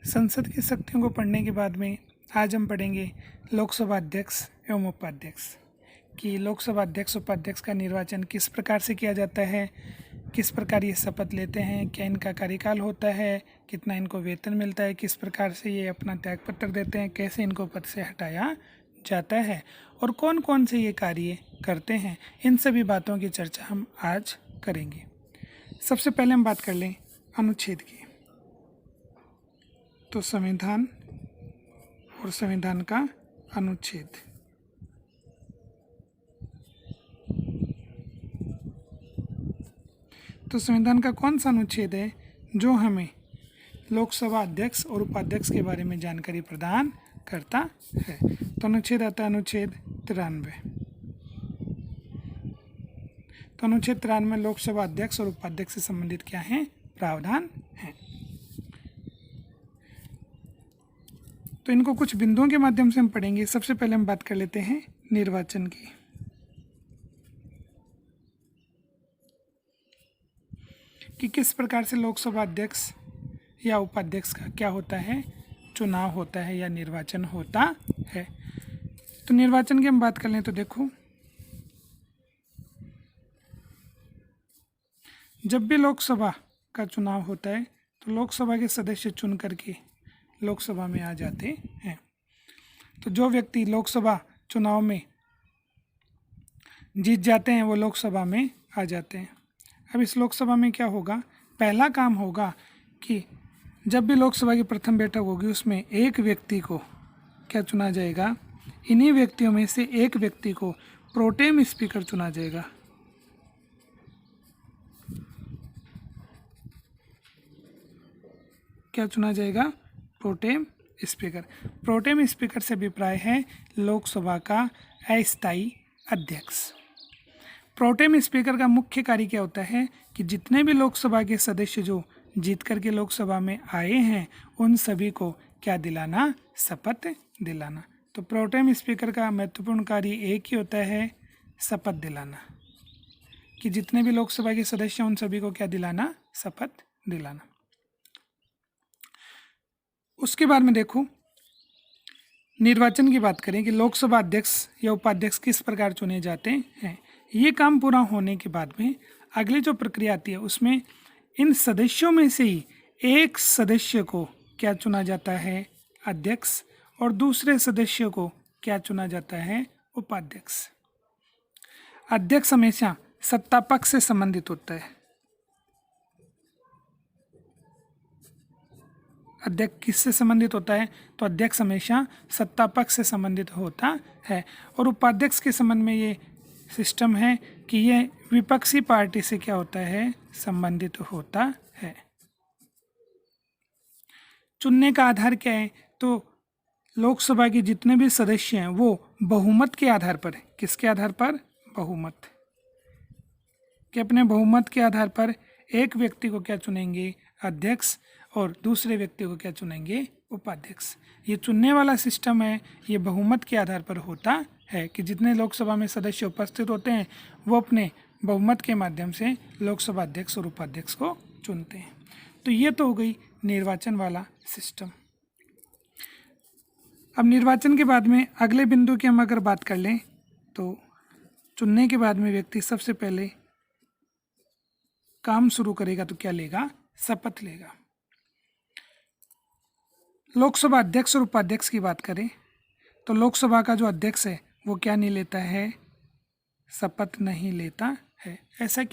संसद की शक्तियों को पढ़ने के बाद में आज हम पढ़ेंगे लोकसभा अध्यक्ष एवं उपाध्यक्ष कि लोकसभा अध्यक्ष उपाध्यक्ष का निर्वाचन किस प्रकार से किया जाता है, किस प्रकार ये शपथ लेते हैं, क्या इनका कार्यकाल होता है, कितना इनको वेतन मिलता है, किस प्रकार से ये अपना त्यागपत्र देते हैं, कैसे इनको पद से हटाया जाता है और कौन कौन से ये कार्य करते हैं। इन सभी बातों की चर्चा हम आज करेंगे। सबसे पहले हम बात कर लें अनुच्छेद की। तो संविधान और संविधान का अनुच्छेद। तो संविधान का कौन सा अनुच्छेद है जो हमें लोकसभा अध्यक्ष और उपाध्यक्ष के बारे में जानकारी प्रदान करता है? तो अनुच्छेद आता है अनुच्छेद 93। तो अनुच्छेद 93 में लोकसभा अध्यक्ष और उपाध्यक्ष से संबंधित क्या है, प्रावधान है। तो इनको कुछ बिंदुओं के माध्यम से हम पढ़ेंगे। सबसे पहले हम बात कर लेते हैं निर्वाचन की। कि किस प्रकार से लोकसभा अध्यक्ष या उपाध्यक्ष का क्या होता है, चुनाव होता है या निर्वाचन होता है। तो निर्वाचन की हम बात कर लें तो देखो, जब भी लोकसभा का चुनाव होता है तो लोकसभा के सदस्य चुन करके लोकसभा में आ जाते हैं। तो जो व्यक्ति लोकसभा चुनाव में जीत जाते हैं वो लोकसभा में आ जाते हैं। अब इस लोकसभा में क्या होगा, पहला काम होगा कि जब भी लोकसभा की प्रथम बैठक होगी उसमें एक व्यक्ति को क्या चुना जाएगा, इन्हीं व्यक्तियों में से एक व्यक्ति को प्रोटेम स्पीकर चुना जाएगा। क्या चुना जाएगा, प्रोटेम स्पीकर। प्रोटेम स्पीकर से अभिप्राय है लोकसभा का अस्थायी अध्यक्ष। प्रोटेम स्पीकर का मुख्य कार्य क्या होता है कि जितने भी लोकसभा के सदस्य जो जीत करके लोकसभा में आए हैं उन सभी को क्या दिलाना, शपथ दिलाना। तो प्रोटेम स्पीकर का महत्वपूर्ण कार्य एक ही होता है, शपथ दिलाना। कि जितने भी लोकसभा के सदस्य हैं उन सभी को क्या दिलाना, शपथ दिलाना। उसके बाद में देखो निर्वाचन की बात करें कि लोकसभा अध्यक्ष या उपाध्यक्ष किस प्रकार चुने जाते हैं। ये काम पूरा होने के बाद में अगली जो प्रक्रिया आती है उसमें इन सदस्यों में से ही एक सदस्य को क्या चुना जाता है, अध्यक्ष, और दूसरे सदस्य को क्या चुना जाता है, उपाध्यक्ष। अध्यक्ष हमेशा सत्ता पक्ष से संबंधित होता है। अध्यक्ष किससे संबंधित होता है, तो अध्यक्ष हमेशा सत्ता पक्ष से संबंधित होता है। और उपाध्यक्ष के संबंध में ये सिस्टम है कि ये विपक्षी पार्टी से क्या होता है, संबंधित होता है। चुनने का आधार क्या है, तो लोकसभा के जितने भी सदस्य हैं वो बहुमत के आधार पर, किसके आधार पर, बहुमत कि अपने बहुमत के आधार पर एक व्यक्ति को क्या चुनेंगे, अध्यक्ष, और दूसरे व्यक्ति को क्या चुनेंगे, उपाध्यक्ष। ये चुनने वाला सिस्टम है, ये बहुमत के आधार पर होता है कि जितने लोकसभा में सदस्य उपस्थित होते हैं वो अपने बहुमत के माध्यम से लोकसभा अध्यक्ष और उपाध्यक्ष को चुनते हैं। तो ये तो हो गई निर्वाचन वाला सिस्टम। अब निर्वाचन के बाद में अगले बिंदु की हम अगर बात कर लें तो चुनने के बाद में व्यक्ति सबसे पहले काम शुरू करेगा तो क्या लेगा, शपथ लेगा। लोकसभा अध्यक्ष और उपाध्यक्ष की बात करें तो लोकसभा का जो अध्यक्ष है वो क्या नहीं लेता है, शपथ नहीं लेता है। ऐसा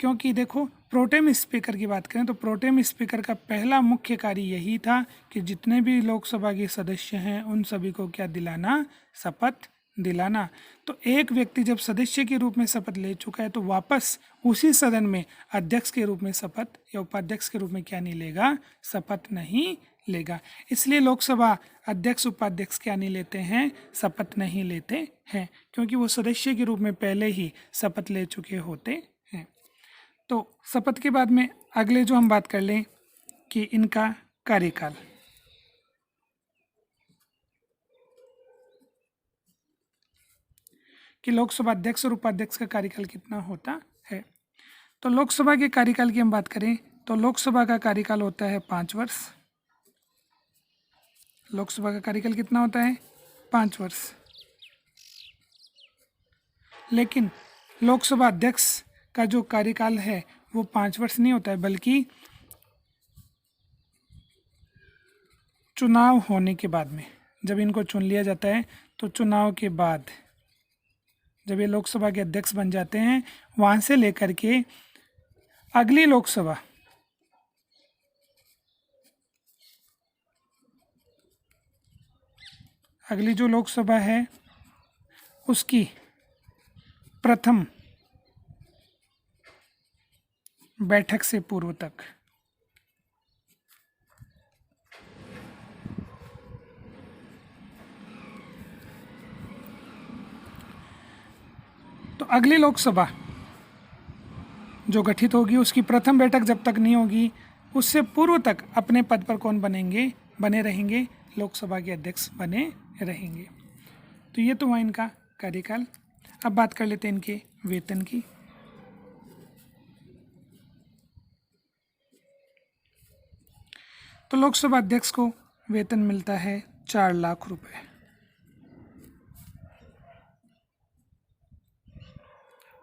क्योंकि देखो प्रोटेम स्पीकर की बात करें तो प्रोटेम स्पीकर का पहला मुख्य कार्य यही था कि जितने भी लोकसभा के सदस्य हैं उन सभी को क्या दिलाना, शपथ दिलाना। तो एक व्यक्ति जब सदस्य के रूप में शपथ ले चुका है तो वापस उसी सदन में अध्यक्ष के रूप में शपथ या उपाध्यक्ष के रूप में क्या नहीं लेगा, शपथ नहीं लेगा। इसलिए लोकसभा अध्यक्ष उपाध्यक्ष क्या नहीं लेते हैं, शपथ नहीं लेते हैं, क्योंकि वो सदस्य के रूप में पहले ही शपथ ले चुके होते हैं। तो शपथ के बाद में अगले जो हम बात कर लें कि इनका कार्यकाल। कि लोकसभा अध्यक्ष और उपाध्यक्ष का कार्यकाल कितना होता है। तो लोकसभा के कार्यकाल की हम बात करें तो लोकसभा का कार्यकाल होता है 5 वर्ष। लोकसभा का कार्यकाल कितना होता है? 5 वर्ष। लेकिन लोकसभा अध्यक्ष का जो कार्यकाल है वो 5 वर्ष नहीं होता है, बल्कि चुनाव होने के बाद में जब इनको चुन लिया जाता है तो चुनाव के बाद जब ये लोकसभा के अध्यक्ष बन जाते हैं, वहाँ से लेकर के अगली लोकसभा अगली जो लोकसभा है उसकी प्रथम बैठक से पूर्व तक तो अगली लोकसभा जो गठित होगी उसकी प्रथम बैठक जब तक नहीं होगी उससे पूर्व तक अपने पद पर कौन बने रहेंगे? लोकसभा के अध्यक्ष बने रहेंगे। तो ये तो हुआ इनका कार्यकाल। अब बात कर लेते हैं इनके वेतन की। तो लोकसभा अध्यक्ष को वेतन मिलता है 4 लाख रुपए।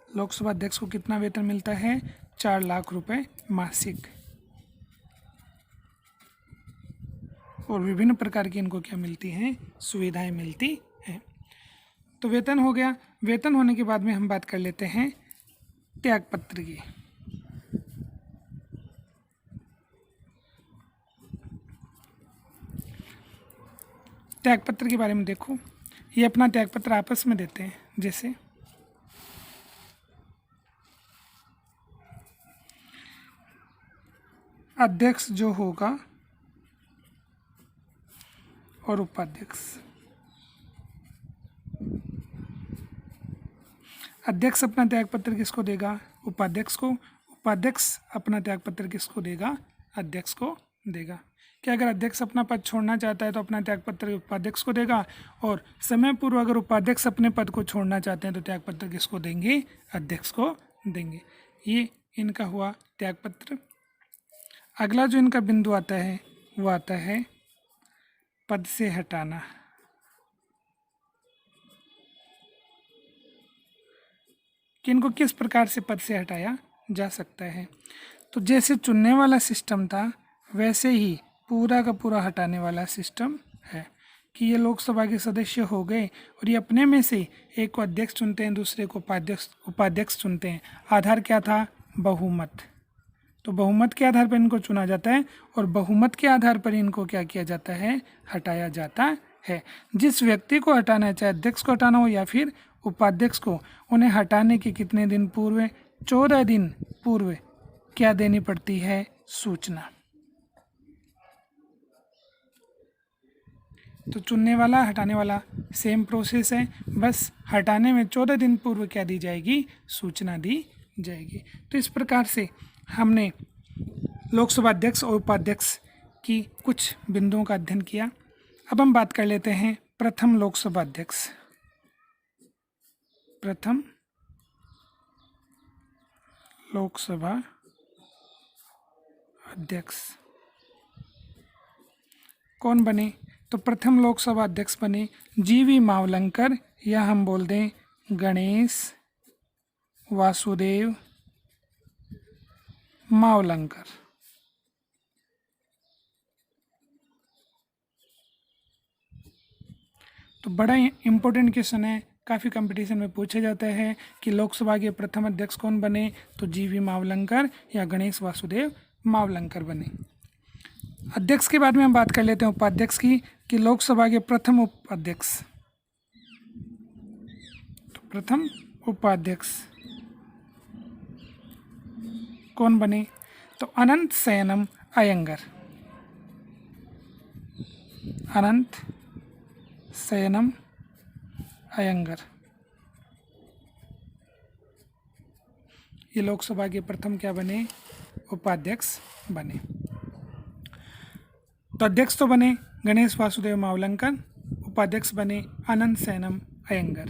लोकसभा अध्यक्ष को कितना वेतन मिलता है? 4 लाख रुपए मासिक। और विभिन्न प्रकार की इनको क्या मिलती हैं? सुविधाएं मिलती हैं। तो वेतन हो गया। वेतन होने के बाद में हम बात कर लेते हैं त्यागपत्र की। त्यागपत्र के बारे में देखो, ये अपना त्यागपत्र आपस में देते हैं। जैसे अध्यक्ष जो होगा और उपाध्यक्ष। अध्यक्ष अपना त्यागपत्र किसको देगा? उपाध्यक्ष को। उपाध्यक्ष अपना त्यागपत्र किसको देगा? अध्यक्ष को देगा। क्या अगर अध्यक्ष अपना पद छोड़ना चाहता है तो अपना त्यागपत्र उपाध्यक्ष को देगा, और समय पूर्व अगर उपाध्यक्ष अपने पद को छोड़ना चाहते हैं तो त्यागपत्र किसको देंगे? अध्यक्ष को देंगे। ये इनका हुआ त्यागपत्र। अगला जो इनका बिंदु आता है वो आता है पद से हटाना। कि इनको किस प्रकार से पद से हटाया जा सकता है? तो जैसे चुनने वाला सिस्टम था वैसे ही पूरा का पूरा हटाने वाला सिस्टम है कि ये लोकसभा के सदस्य हो गए और ये अपने में से एक को अध्यक्ष चुनते हैं, दूसरे को उपाध्यक्ष चुनते हैं। आधार क्या था? बहुमत। तो बहुमत के आधार पर इनको चुना जाता है और बहुमत के आधार पर इनको क्या किया जाता है? हटाया जाता है। जिस व्यक्ति को हटाना है, चाहे अध्यक्ष को हटाना हो या फिर उपाध्यक्ष को, उन्हें हटाने के कितने दिन पूर्व? 14 दिन पूर्व क्या देनी पड़ती है? सूचना। तो चुनने वाला हटाने वाला सेम प्रोसेस है, बस हटाने में 14 दिन पूर्व क्या दी जाएगी? सूचना दी जाएगी। तो इस प्रकार से हमने लोकसभा अध्यक्ष और उपाध्यक्ष की कुछ बिंदुओं का अध्ययन किया। अब हम बात कर लेते हैं प्रथम लोकसभा अध्यक्ष। प्रथम लोकसभा अध्यक्ष कौन बने? तो प्रथम लोकसभा अध्यक्ष बने जीवी मावलंकर, या हम बोल दें गणेश वासुदेव मावलंकर। तो बड़ा इम्पोर्टेंट क्वेश्चन है, काफ़ी कंपटीशन में पूछा जाता है कि लोकसभा के प्रथम अध्यक्ष कौन बने? तो जीवी मावलंकर या गणेश वासुदेव मावलंकर बने। अध्यक्ष के बाद में हम बात कर लेते हैं उपाध्यक्ष की, कि लोकसभा के प्रथम उपाध्यक्ष। तो प्रथम उपाध्यक्ष कौन बने? तो अनंत शयनम अयंगर। अनंत शयनम अयंगर ये लोकसभा के प्रथम क्या बने? उपाध्यक्ष बने। तो अध्यक्ष तो बने गणेश वासुदेव मावलंकर, उपाध्यक्ष बने अनंत शयनम अयंगर।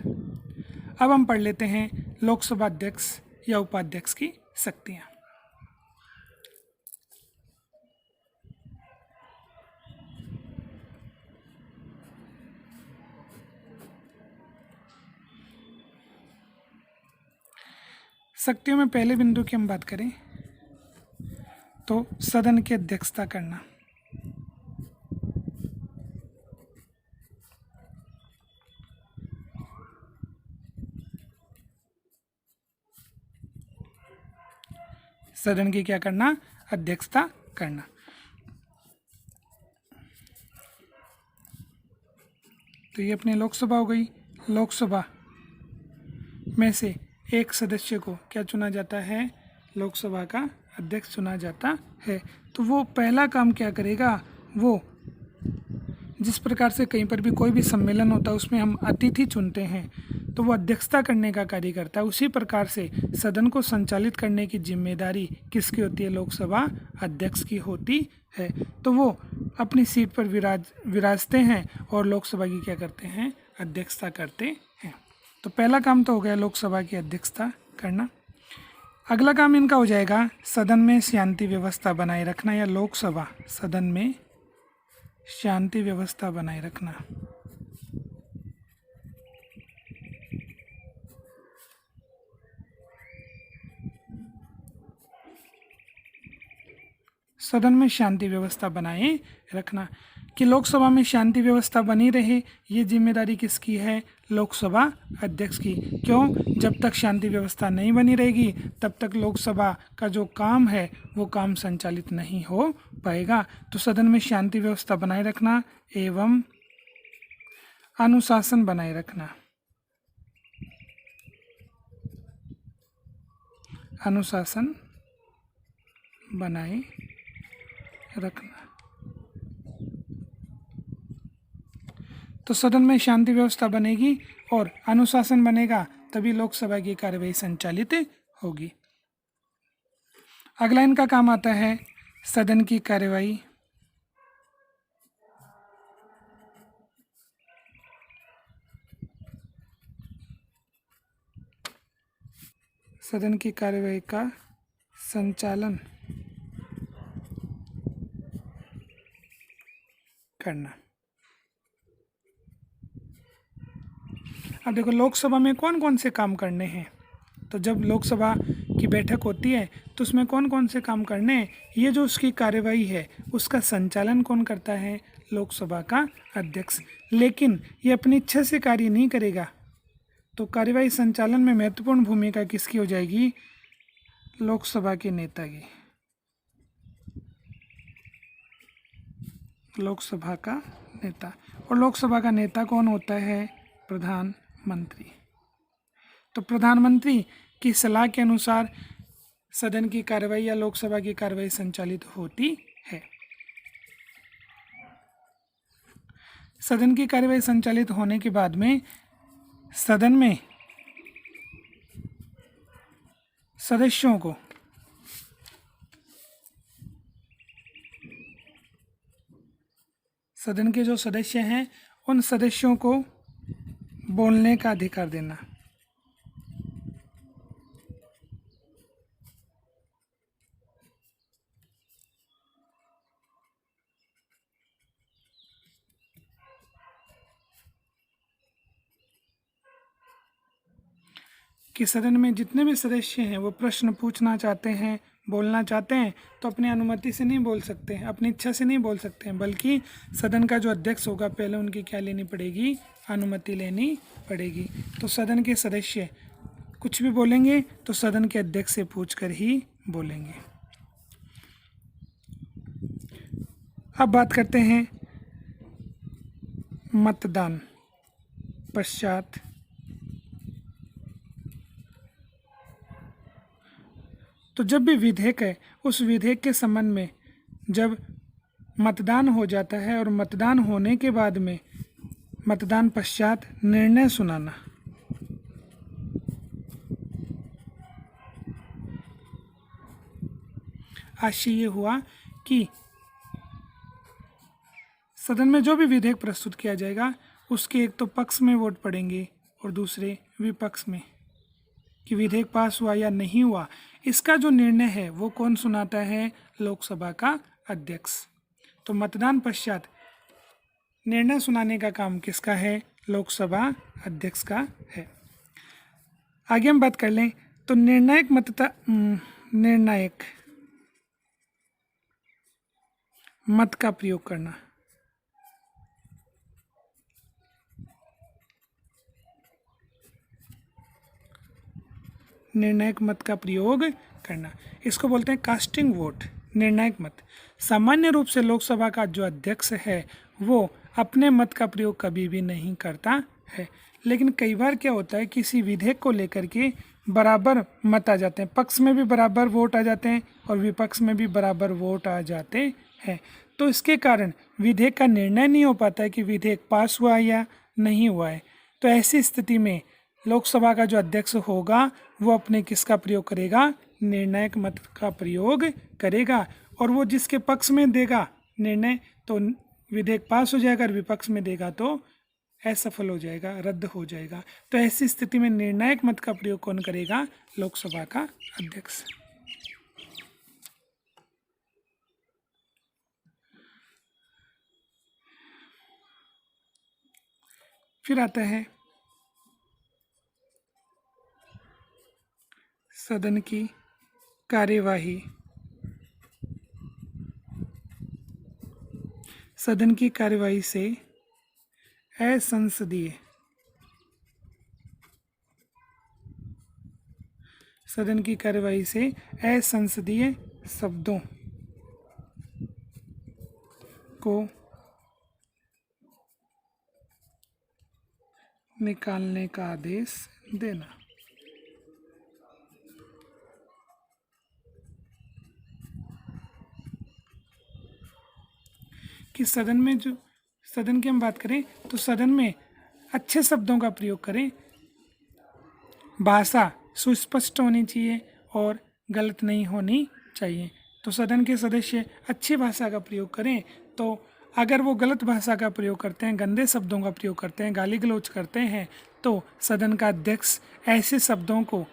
अब हम पढ़ लेते हैं लोकसभा अध्यक्ष या उपाध्यक्ष की शक्तियाँ। शक्तियों में पहले बिंदु की हम बात करें तो सदन की अध्यक्षता करना। सदन की क्या करना? अध्यक्षता करना। तो ये अपनी लोकसभा हो गई। लोकसभा में से एक सदस्य को क्या चुना जाता है? लोकसभा का अध्यक्ष चुना जाता है। तो वो पहला काम क्या करेगा? वो जिस प्रकार से कहीं पर भी कोई भी सम्मेलन होता है उसमें हम अतिथि चुनते हैं, तो वो अध्यक्षता करने का कार्य करता है। उसी प्रकार से सदन को संचालित करने की जिम्मेदारी किसकी होती है? लोकसभा अध्यक्ष की होती है। तो वो अपनी सीट पर विराजते हैं और लोकसभा की क्या करते हैं? अध्यक्षता करते हैं। तो पहला काम तो हो गया लोकसभा की अध्यक्षता करना। अगला काम इनका हो जाएगा सदन में शांति व्यवस्था बनाए रखना, या लोकसभा सदन में शांति व्यवस्था बनाए रखना। सदन में शांति व्यवस्था बनाए रखना। कि लोकसभा में शांति व्यवस्था बनी रहे, ये जिम्मेदारी किसकी है? लोकसभा अध्यक्ष की। क्यों? जब तक शांति व्यवस्था नहीं बनी रहेगी तब तक लोकसभा का जो काम है वो काम संचालित नहीं हो पाएगा। तो सदन में शांति व्यवस्था बनाए रखना एवं अनुशासन बनाए रखना। अनुशासन बनाए रखना। तो सदन में शांति व्यवस्था बनेगी और अनुशासन बनेगा, तभी लोकसभा की कार्यवाही संचालित होगी। अगला इनका काम आता है सदन की कार्यवाही। सदन की कार्यवाही का संचालन करना। अब देखो लोकसभा में कौन कौन से काम करने हैं। तो जब लोकसभा की बैठक होती है तो उसमें कौन कौन से काम करने हैं, ये जो उसकी कार्यवाही है उसका संचालन कौन करता है? लोकसभा का अध्यक्ष। लेकिन ये अपनी इच्छा से कार्य नहीं करेगा, तो कार्यवाही संचालन में महत्वपूर्ण भूमिका किसकी हो जाएगी? लोकसभा के नेता की। लोकसभा का नेता। और लोकसभा का नेता कौन होता है? प्रधानमंत्री। तो प्रधानमंत्री की सलाह के अनुसार सदन की कार्यवाही या लोकसभा की कार्यवाही संचालित होती है। सदन की कार्यवाही संचालित होने के बाद में सदन में सदस्यों को सदन के जो सदस्य हैं उन सदस्यों को बोलने का अधिकार देना। कि सदन में जितने भी सदस्य हैं वो प्रश्न पूछना चाहते हैं, बोलना चाहते हैं, तो अपनी अनुमति से नहीं बोल सकते हैं, अपनी इच्छा से नहीं बोल सकते हैं, बल्कि सदन का जो अध्यक्ष होगा पहले उनकी क्या लेनी पड़ेगी? अनुमति लेनी पड़ेगी। तो सदन के सदस्य कुछ भी बोलेंगे तो सदन के अध्यक्ष से पूछकर ही बोलेंगे। अब बात करते हैं मतदान पश्चात तो जब भी विधेयक है उस विधेयक के संबंध में जब मतदान हो जाता है और मतदान होने के बाद में मतदान पश्चात निर्णय सुनाना। आशय ये हुआ कि सदन में जो भी विधेयक प्रस्तुत किया जाएगा उसके एक तो पक्ष में वोट पड़ेंगे और दूसरे विपक्ष में कि विधेयक पास हुआ या नहीं हुआ। इसका जो निर्णय है वो कौन सुनाता है? लोकसभा का अध्यक्ष। तो मतदान पश्चात निर्णय सुनाने का काम किसका है? लोकसभा अध्यक्ष का है। आगे हम बात कर लें तो निर्णायक मत का प्रयोग करना, निर्णायक मत का प्रयोग करना, इसको बोलते हैं कास्टिंग वोट। निर्णायक मत, सामान्य रूप से लोकसभा का जो अध्यक्ष है वो अपने मत का प्रयोग कभी भी नहीं करता है, लेकिन कई बार क्या होता है, किसी विधेयक को लेकर के बराबर मत आ जाते हैं, पक्ष में भी बराबर वोट आ जाते हैं और विपक्ष में भी बराबर वोट आ जाते हैं, तो इसके कारण विधेयक का निर्णय नहीं हो पाता है कि विधेयक पास हुआ या नहीं हुआ है। तो ऐसी स्थिति में लोकसभा का जो अध्यक्ष होगा वो अपने किसका प्रयोग करेगा, निर्णायक मत का प्रयोग करेगा, और वो जिसके पक्ष में देगा निर्णय तो विधेयक पास हो जाएगा, और विपक्ष में देगा तो असफल हो जाएगा, रद्द हो जाएगा। तो ऐसी स्थिति में निर्णायक मत का प्रयोग कौन करेगा, लोकसभा का अध्यक्ष। फिर आता है सदन की कार्यवाही। सदन की कार्यवाही से असंसदीय, सदन की कार्यवाही से असंसदीय शब्दों को निकालने का आदेश देना। कि सदन में जो सदन की हम बात करें तो सदन में अच्छे शब्दों का प्रयोग करें, भाषा सुस्पष्ट होनी चाहिए और गलत नहीं होनी चाहिए। तो सदन के सदस्य अच्छी भाषा का प्रयोग करें। तो अगर वो गलत भाषा का प्रयोग करते हैं, गंदे शब्दों का प्रयोग करते हैं, गाली गलौज करते हैं, तो सदन का अध्यक्ष ऐसे शब्दों को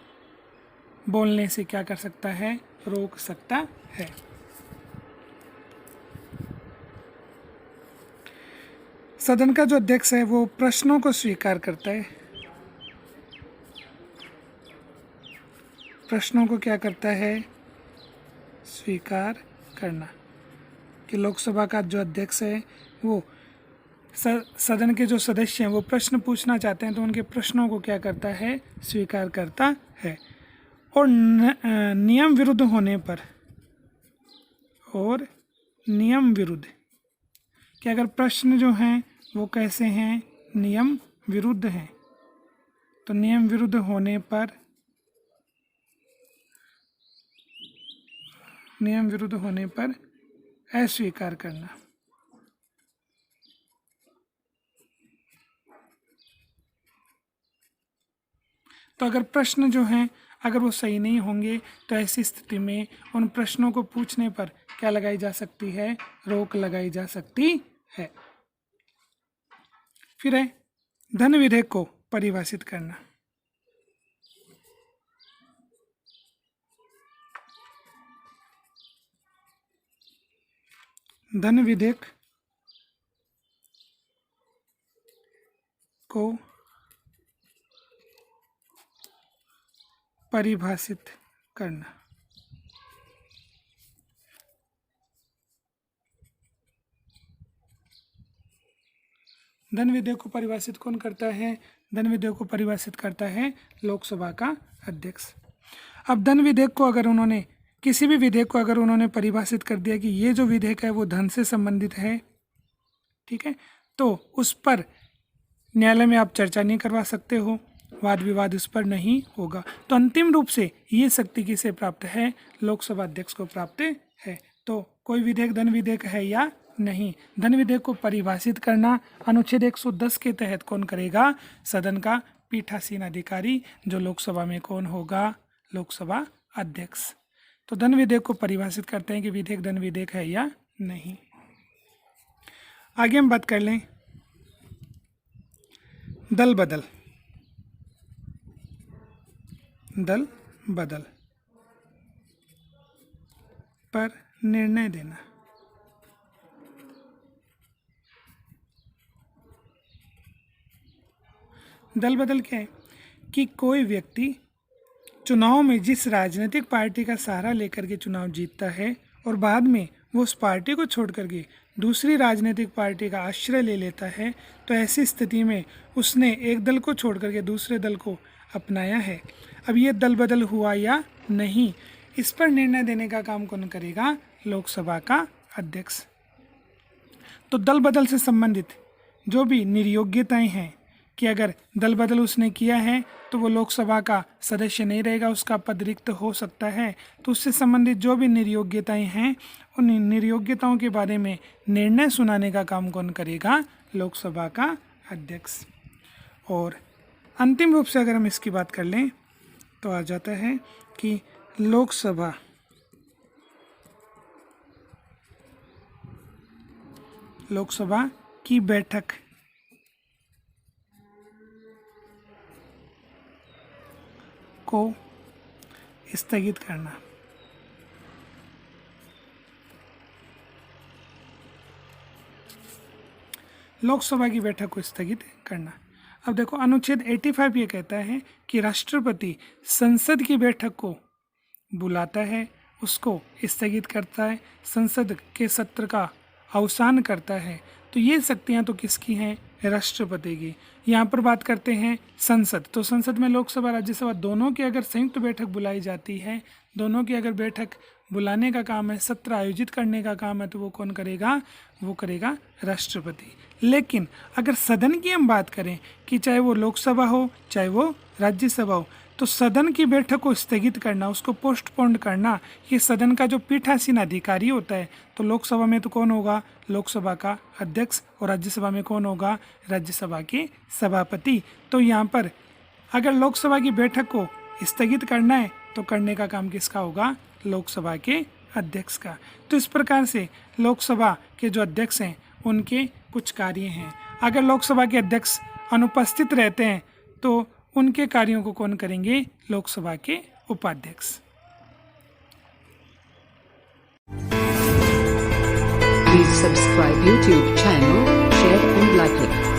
बोलने से क्या कर सकता है, रोक सकता है। सदन का जो अध्यक्ष है वो प्रश्नों को स्वीकार करता है, प्रश्नों को क्या करता है, स्वीकार करना। कि लोकसभा का जो अध्यक्ष है वो सदन के जो सदस्य हैं वो प्रश्न पूछना चाहते हैं तो उनके प्रश्नों को क्या करता है, स्वीकार करता है। और नियम विरुद्ध होने पर, और नियम विरुद्ध कि अगर प्रश्न जो हैं वो कैसे हैं, नियम विरुद्ध हैं, तो नियम विरुद्ध होने पर, नियम विरुद्ध होने पर अस्वीकार करना। तो अगर प्रश्न जो हैं अगर वो सही नहीं होंगे तो ऐसी स्थिति में उन प्रश्नों को पूछने पर क्या लगाई जा सकती है, रोक लगाई जा सकती है। फिर है धन विधेयक को परिभाषित करना। धन विधेयक को परिभाषित करना। धन विधेयक को परिभाषित कौन करता है, धन विधेयक को परिभाषित करता है लोकसभा का अध्यक्ष। अब धन विधेयक को अगर उन्होंने, किसी भी विधेयक को अगर उन्होंने परिभाषित कर दिया कि ये जो विधेयक है वो धन से संबंधित है, ठीक है, तो उस पर न्यायालय में आप चर्चा नहीं करवा सकते हो, वाद विवाद उस पर नहीं होगा। तो अंतिम रूप से ये शक्ति किसे प्राप्त है, लोकसभा अध्यक्ष को प्राप्त है। तो कोई विधेयक धन विधेयक है या नहीं, धन विधेयक को परिभाषित करना अनुच्छेद 110 के तहत कौन करेगा, सदन का पीठासीन अधिकारी, जो लोकसभा में कौन होगा, लोकसभा अध्यक्ष। तो धन विधेयक को परिभाषित करते हैं कि विधेयक धन विधेयक है या नहीं। आगे हम बात कर लें दल बदल। दल बदल पर निर्णय देना। दल बदल क्या है कि कोई व्यक्ति चुनाव में जिस राजनीतिक पार्टी का सहारा लेकर के चुनाव जीतता है और बाद में वो उस पार्टी को छोड़ करके दूसरी राजनीतिक पार्टी का आश्रय ले लेता है, तो ऐसी स्थिति में उसने एक दल को छोड़ करके दूसरे दल को अपनाया है। अब ये दल बदल हुआ या नहीं, इस पर निर्णय देने का काम कौन करेगा? लोकसभा का अध्यक्ष। तो दल बदल से संबंधित जो भी निर्योग्यताएं हैं कि अगर दल बदल उसने किया है तो वो लोकसभा का सदस्य नहीं रहेगा, उसका पद रिक्त हो सकता है। तो उससे संबंधित जो भी निर्योग्यताएं हैं उन निर्योग्यताओं के बारे में निर्णय सुनाने का काम कौन करेगा? लोकसभा का अध्यक्ष। और अंतिम रूप से अगर हम इसकी बात कर लें तो आ जाता है कि लोकसभा की बैठक को स्थगित करना। लोकसभा की बैठक को स्थगित करना। अब देखो अनुच्छेद 85 ये कहता है कि राष्ट्रपति संसद की बैठक को बुलाता है, उसको स्थगित करता है, संसद के सत्र का अवसान करता है। तो ये शक्तियाँ तो किसकी हैं? राष्ट्रपति की। यहाँ पर बात करते हैं संसद, तो संसद में लोकसभा राज्यसभा दोनों की अगर संयुक्त बैठक बुलाई जाती है, दोनों की अगर बैठक बुलाने का काम है, सत्र आयोजित करने का काम है, तो वो कौन करेगा? वो करेगा राष्ट्रपति। लेकिन अगर सदन की हम बात करें कि चाहे वो लोकसभा हो चाहे वो राज्यसभा हो, तो सदन की बैठक को स्थगित करना, उसको पोस्टपोन करना, ये सदन का जो पीठासीन अधिकारी होता है। तो लोकसभा में तो कौन होगा? लोकसभा का अध्यक्ष। और राज्यसभा में कौन होगा? राज्यसभा के सभापति। तो यहाँ पर अगर लोकसभा की बैठक को स्थगित करना है तो करने का काम किसका होगा? लोकसभा के अध्यक्ष का। तो इस प्रकार से लोकसभा के जो अध्यक्ष हैं उनके कुछ कार्य हैं। अगर लोकसभा के अध्यक्ष अनुपस्थित रहते हैं तो उनके कार्यों को कौन करेंगे? लोकसभा के उपाध्यक्ष। Please subscribe YouTube channel, share and like it.